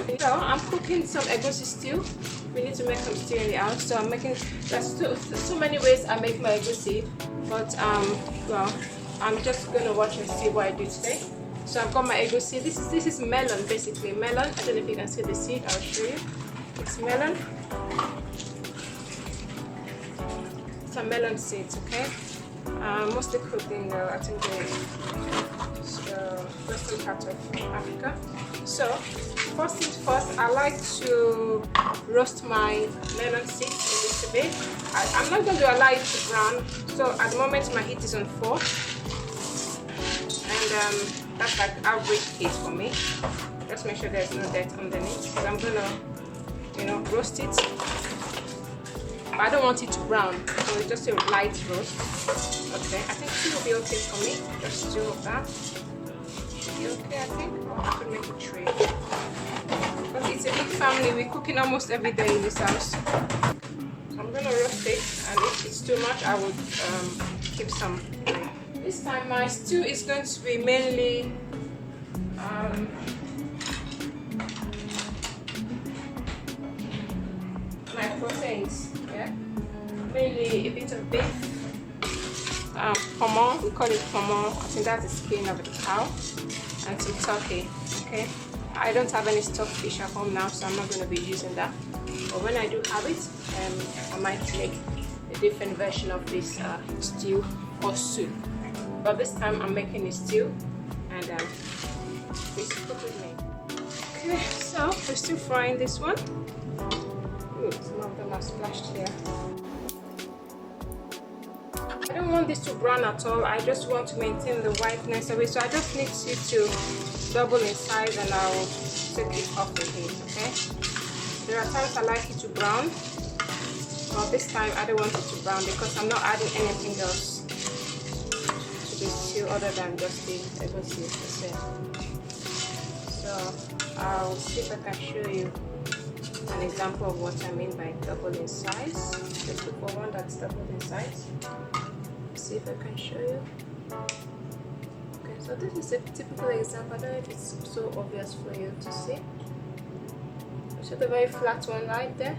done. So I'm cooking some egusi stew. We need to make some stew in the house, so I'm making. There's so many ways I make my egusi, but well, I'm just gonna watch and see what I do today. So I've got my egusi. This is melon, basically melon. I don't know if you can see the seed. I'll show you. It's melon. Some melon seeds, okay? Mostly cooked in the, I think, the western part of Africa. So first things first, I like to roast my melon seeds a little bit. I'm not going to allow it to brown. So at the moment my heat is on 4, and that's like average heat for me. Just make sure there's no dirt underneath, because I'm gonna, roast it. I don't want it to brown, so it's just a light roast. Okay, I think 2 will be okay for me. Just 2 of that. Okay, I think I could make it 3. Because it's a big family, we're cooking almost every day in this house. I'm gonna roast it, and if it's too much, I would keep some. This time my stew is going to be mainly my proteins. Yeah, mainly a bit of beef, pomo, we call it pomo. I think that's the skin of the cow, and some turkey. Okay, I don't have any stock fish at home now, so I'm not going to be using that. But when I do have it, I might make a different version of this stew or soup. But this time I'm making a stew, and please cook with me. Okay, so we're still frying this one. Ooh, some of them are splashed here. I don't want this to brown at all. I just want to maintain the whiteness of it. So I just need it to double in size, and I'll take it off the heat. Okay. There are times I like it to brown, but this time I don't want it to brown because I'm not adding anything else to this stew other than just the egusi. So I'll see if I can show you an example of what I mean by double in size. Just look for one that's double in size. See if I can show you. Okay, so this is a typical example. I don't know if it's so obvious for you to see. So the very flat one right there,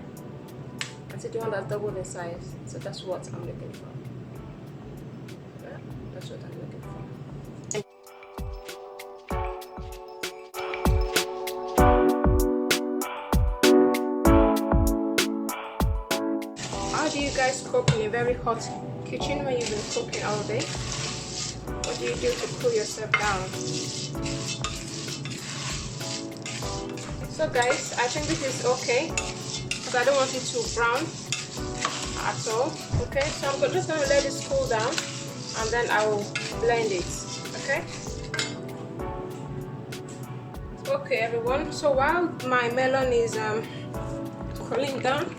and see the one that's double in size. So that's what I'm looking for. Yeah, that's what I'm looking for. How do you guys cook in a very hot kitchen when you've been cooking all day? What do you do to cool yourself down? So guys, I think this is okay because I don't want it to brown at all. Okay, so I'm just going to let this cool down, and then I will blend it. Okay. Okay everyone, so while my melon is cooling down,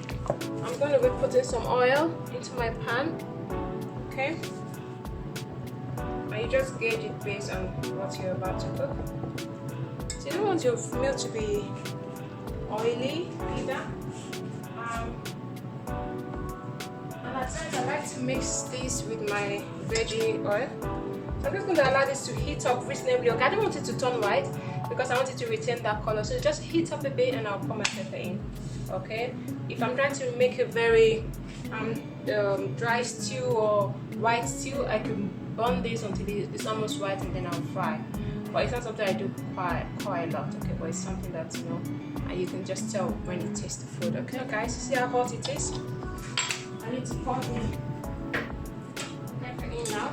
I'm going to be putting some oil into my pan. Okay, and you just gauge it based on what you're about to cook. So you don't want your meal to be oily either. And at times I like to mix this with my veggie oil. So I'm just going to allow this to heat up reasonably. Okay, I don't want it to turn white because I want it to retain that color. So just heat up a bit, and I'll pour my pepper in. Okay, if I'm trying to make a very dry stew or white stew, I can burn this until it's almost white, and then I'll fry. But it's not something I do quite a lot. Okay, but it's something that and you can just tell when you taste the food. Okay guys, you see how hot it is? I need to pour the pepper in now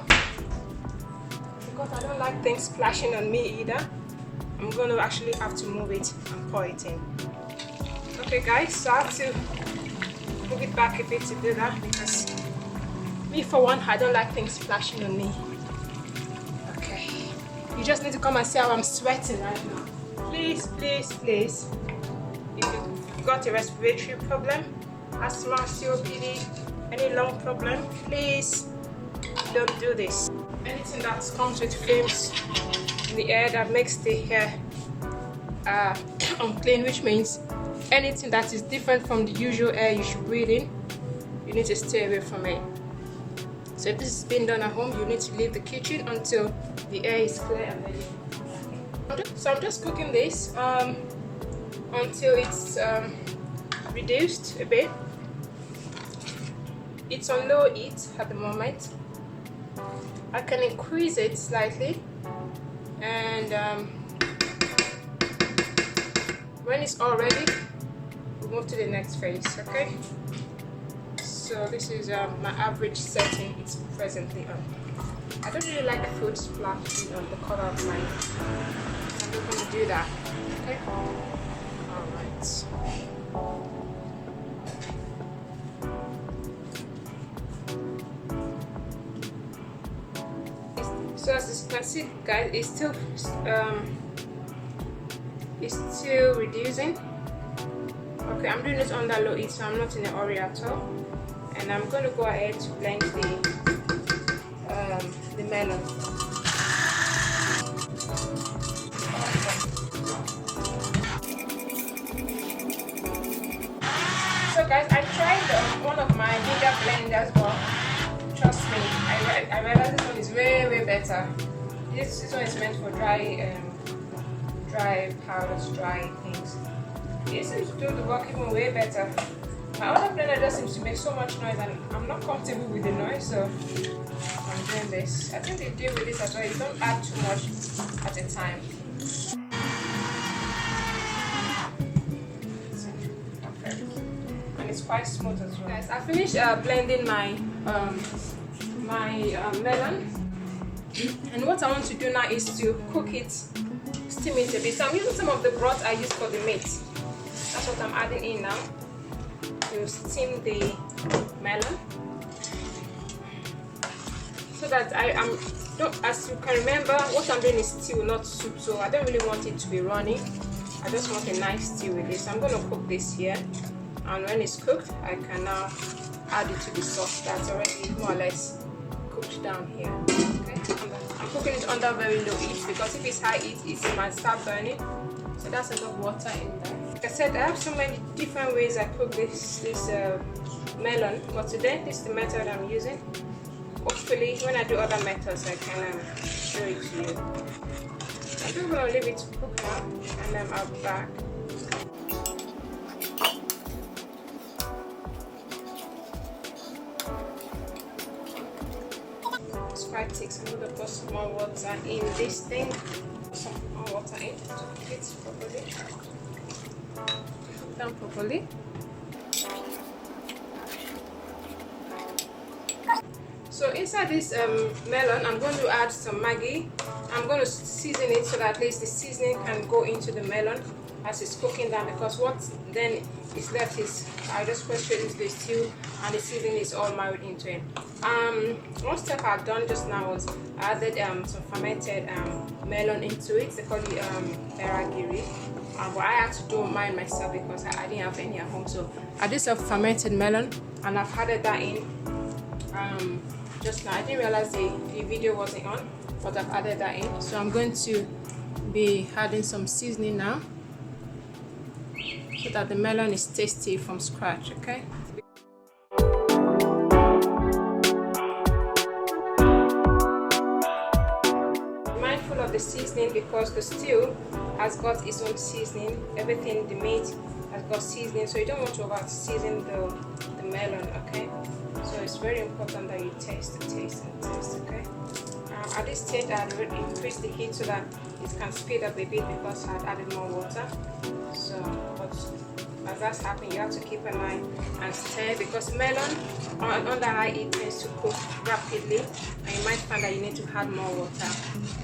because I don't like things splashing on me either. I'm going to actually have to move it and pour it in. Okay guys, so I have to move it back a bit to do that because me for one, I don't like things splashing on me. Okay, you just need to come and see how I'm sweating right now. Please, please, please, if you've got a respiratory problem, asthma, COPD, any lung problem, please don't do this. Anything that comes with fumes in the air that makes the air unclean, which means anything that is different from the usual air you should breathe in, you need to stay away from it. So if this is being done at home, you need to leave the kitchen until the air is clear, and then you can come back in. So I'm just cooking this on until it's reduced a bit. It's on low heat at the moment. I can increase it slightly, and when it's all ready, we'll move to the next phase. Okay, so this is my average setting. It's presently on. I don't really like food splashing on the color of mine. I'm not going to do that. Okay, all right. So as you can see, guys, it's still reducing. Okay, I'm doing this under low heat, so I'm not in a hurry at all. And I'm going to go ahead to blend the melon. So guys, I tried one of my bigger blenders, but trust me, I realized this one is way better. This one is meant for dry powders, dry things. It seems to do the work even way better. My other blender just seems to make so much noise, and I'm not comfortable with the noise, so I'm doing this. I think they deal with this as well. You don't add too much at a time. Okay. And it's quite smooth as well. Guys, I finished blending my melon, and what I want to do now is to cook it, steam it a bit. So I'm using some of the broth I used for the meat. That's what I'm adding in now to steam the melon, so that as you can remember, what I'm doing is stew, not soup, so I don't really want it to be running. I just want a nice stew with this. I'm going to cook this here, and when it's cooked, I can now add it to the sauce that's already more or less cooked down here. Okay, I'm cooking it under very low heat, because if it's high heat, it might start burning. So that's enough water in there. Like I said, I have so many different ways I cook this melon, but today this is the method I'm using. Hopefully, when I do other methods, I can show it to you. I'm just going to leave it to cook now, and then I'll be back. It's quite thick, so I'm going to put some more water in this thing. Some more water in to cook it properly. Down properly. So inside this melon, I'm going to add some Maggi. I'm going to season it so that at least the seasoning can go into the melon as it's cooking down, because what then is left is I just put straight into the stew, and the seasoning is all married into it. One step I've done just now was I added some fermented melon into it. They call it eragiri. But I had to do mine myself because I didn't have any at home. So I did some fermented melon, and I've added that in just now. I didn't realize the video wasn't on, but I've added that in. So I'm going to be adding some seasoning now, so that the melon is tasty from scratch. Okay. Mindful of the seasoning, because the stew has got its own seasoning. Everything, the meat has got seasoning, so you don't want to over season the melon. Okay, so it's very important that you taste and taste. Okay. At this stage, I had increased the heat so that it can speed up a bit, because I had added more water. So, but as that's happening, you have to keep an eye and stir, because melon under high heat tends to cook rapidly, and you might find that you need to add more water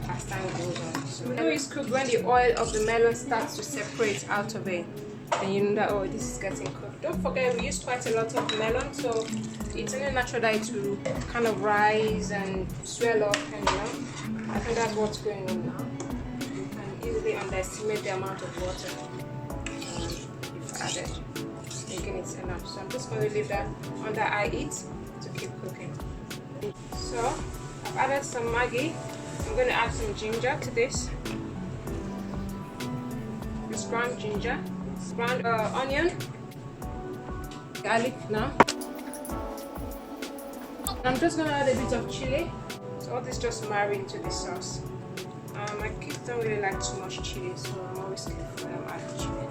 as time goes on. So when it's cooked, when the oil of the melon starts to separate out of it, then you know that, oh, this is getting cooked. Don't forget, we use quite a lot of melon, so it's only natural that it will kind of rise and swell up, and I think that's what's going on now. You can easily underestimate the amount of water you've added, thinking it's enough. So I'm just going to leave that under high heat to keep cooking. So I've added some Maggi. I'm going to add some ginger to this. Just ground ginger, ground onion, garlic now. I'm just going to add a bit of chili. So all this just marry into the sauce. My kids don't really like too much chili, so I'm always careful when I'm adding chili.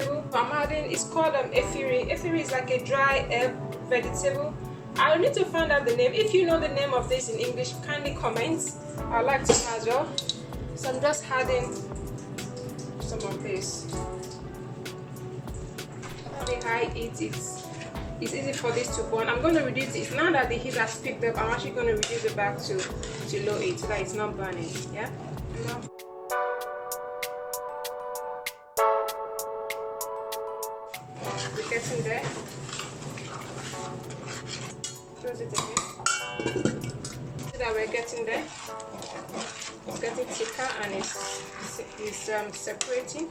vegetable I'm adding is called earthy. Earthy is like a dry herb vegetable. I need to find out the name. If you know the name of this in English, kindly comment. I'd like to know as well. So I'm just adding some of this. The high heat, it's easy for this to burn. I'm going to reduce it now that the heat has picked up. I'm actually going to reduce it back to low heat so that it's not burning. Yeah. We're getting there. Close it again. So that we're getting there. It's getting thicker and it's separating.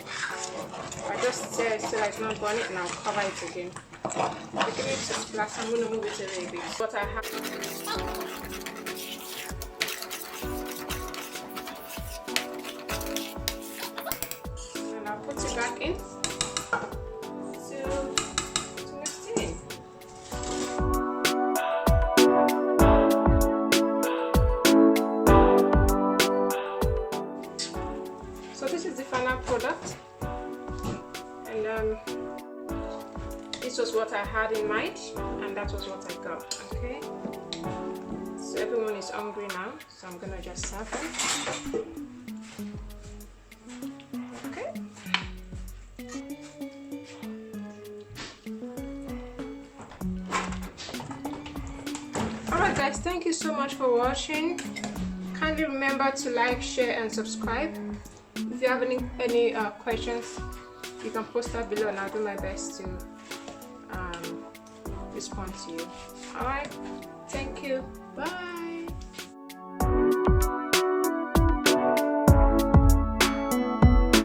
I just stir it so that it's not burning, and I'll cover it again. Beginning to splash, I'm going to move it a little bit. But I have. And I'll put it back in. So this is the final product, and this was what I had in mind, and that was what I got. Okay, so everyone is hungry now, so I'm gonna just serve them. Okay. Alright guys, thank you so much for watching. Kindly remember to like, share and subscribe. If you have any questions, you can post that below and I'll do my best to respond to you. Alright, thank you, bye.